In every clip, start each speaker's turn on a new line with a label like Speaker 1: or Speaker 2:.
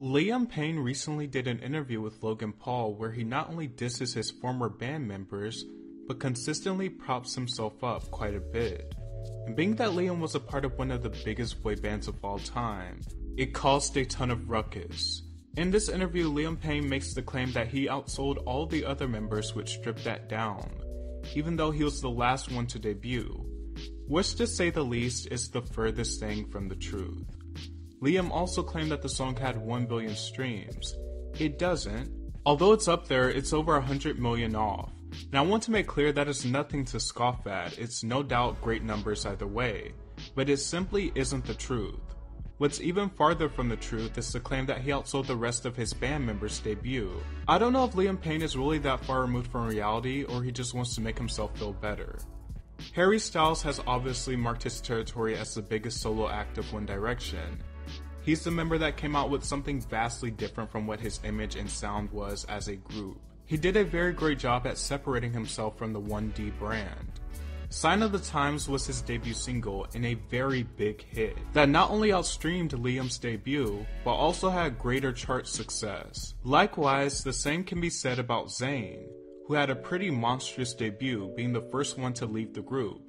Speaker 1: Liam Payne recently did an interview with Logan Paul where he not only disses his former band members, but consistently props himself up quite a bit. And being that Liam was a part of one of the biggest boy bands of all time, it caused a ton of ruckus. In this interview, Liam Payne makes the claim that he outsold all the other members, which stripped that down, even though he was the last one to debut, which to say the least is the furthest thing from the truth. Liam also claimed that the song had 1 billion streams. It doesn't. Although it's up there, it's over 100 million off. And I want to make clear that it's nothing to scoff at, it's no doubt great numbers either way, but it simply isn't the truth. What's even farther from the truth is the claim that he outsold the rest of his band members' debut. I don't know if Liam Payne is really that far removed from reality or he just wants to make himself feel better. Harry Styles has obviously marked his territory as the biggest solo act of One Direction. He's the member that came out with something vastly different from what his image and sound was as a group. He did a very great job at separating himself from the 1D brand. Sign of the Times was his debut single and a very big hit that not only outstreamed Liam's debut, but also had greater chart success. Likewise, the same can be said about Zayn, who had a pretty monstrous debut, being the first one to leave the group.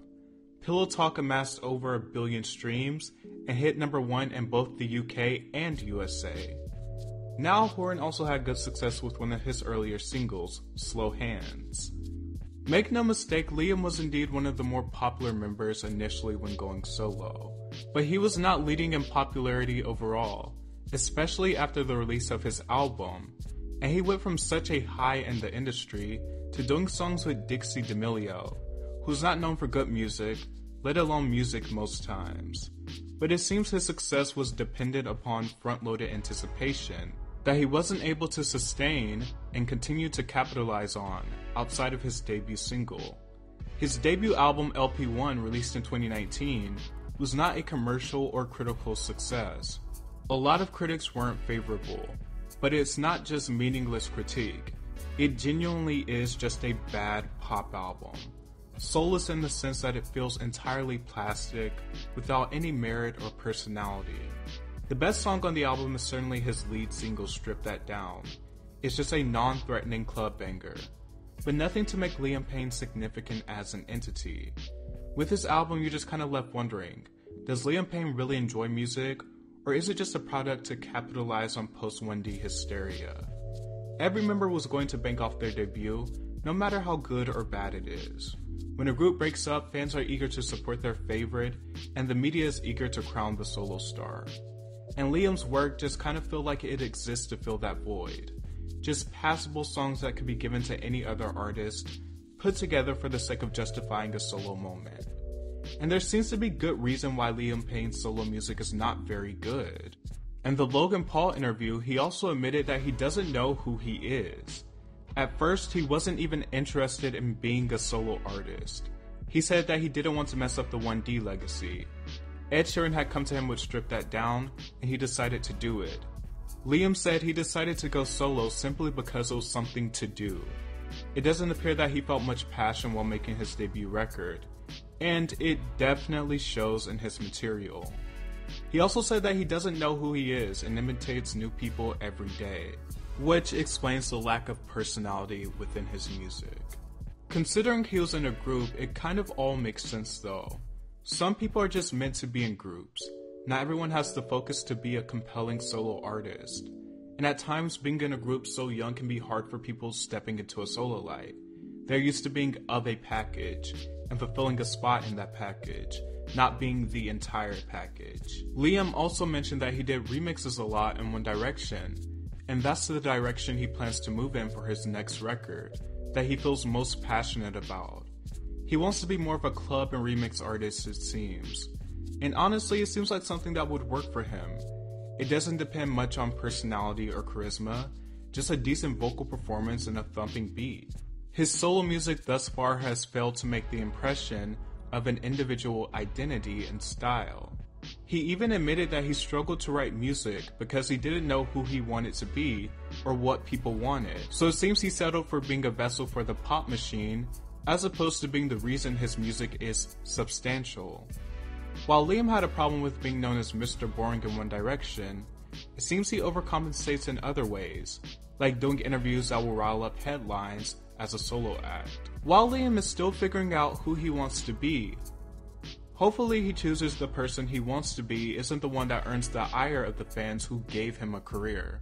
Speaker 1: Pillow Talk amassed over 1 billion streams and hit number 1 in both the UK and USA. Niall Horan also had good success with one of his earlier singles, Slow Hands. Make no mistake, Liam was indeed one of the more popular members initially when going solo, but he was not leading in popularity overall, especially after the release of his album, and he went from such a high in the industry to doing songs with Dixie D'Amelio, who's not known for good music, let alone music most times. But it seems his success was dependent upon front-loaded anticipation that he wasn't able to sustain and continue to capitalize on outside of his debut single. His debut album LP1, released in 2019, was not a commercial or critical success. A lot of critics weren't favorable, but it's not just meaningless critique. It genuinely is just a bad pop album. Soulless in the sense that it feels entirely plastic, without any merit or personality. The best song on the album is certainly his lead single, Strip That Down. It's just a non-threatening club banger, but nothing to make Liam Payne significant as an entity. With his album, you're just kind of left wondering, does Liam Payne really enjoy music, or is it just a product to capitalize on post-1D hysteria? Every member was going to bank off their debut, no matter how good or bad it is. When a group breaks up, fans are eager to support their favorite, and the media is eager to crown the solo star. And Liam's work just kind of feel like it exists to fill that void. Just passable songs that could be given to any other artist, put together for the sake of justifying a solo moment. And there seems to be good reason why Liam Payne's solo music is not very good. In the Logan Paul interview, he also admitted that he doesn't know who he is. At first, he wasn't even interested in being a solo artist. He said that he didn't want to mess up the 1D legacy. Ed Sheeran had come to him with Strip That Down, and he decided to do it. Liam said he decided to go solo simply because it was something to do. It doesn't appear that he felt much passion while making his debut record, and it definitely shows in his material. He also said that he doesn't know who he is and imitates new people every day, which explains the lack of personality within his music. Considering he was in a group, it kind of all makes sense though. Some people are just meant to be in groups. Not everyone has the focus to be a compelling solo artist. And at times, being in a group so young can be hard for people stepping into a solo light. They're used to being of a package and fulfilling a spot in that package, not being the entire package. Liam also mentioned that he did remixes a lot in One Direction, and that's the direction he plans to move in for his next record, that he feels most passionate about. He wants to be more of a club and remix artist, it seems. And honestly, it seems like something that would work for him. It doesn't depend much on personality or charisma, just a decent vocal performance and a thumping beat. His solo music thus far has failed to make the impression of an individual identity and style. He even admitted that he struggled to write music because he didn't know who he wanted to be or what people wanted. So it seems he settled for being a vessel for the pop machine as opposed to being the reason his music is substantial. While Liam had a problem with being known as Mr. Boring in One Direction, it seems he overcompensates in other ways, like doing interviews that will rile up headlines as a solo act. While Liam is still figuring out who he wants to be, hopefully he chooses the person he wants to be isn't the one that earns the ire of the fans who gave him a career.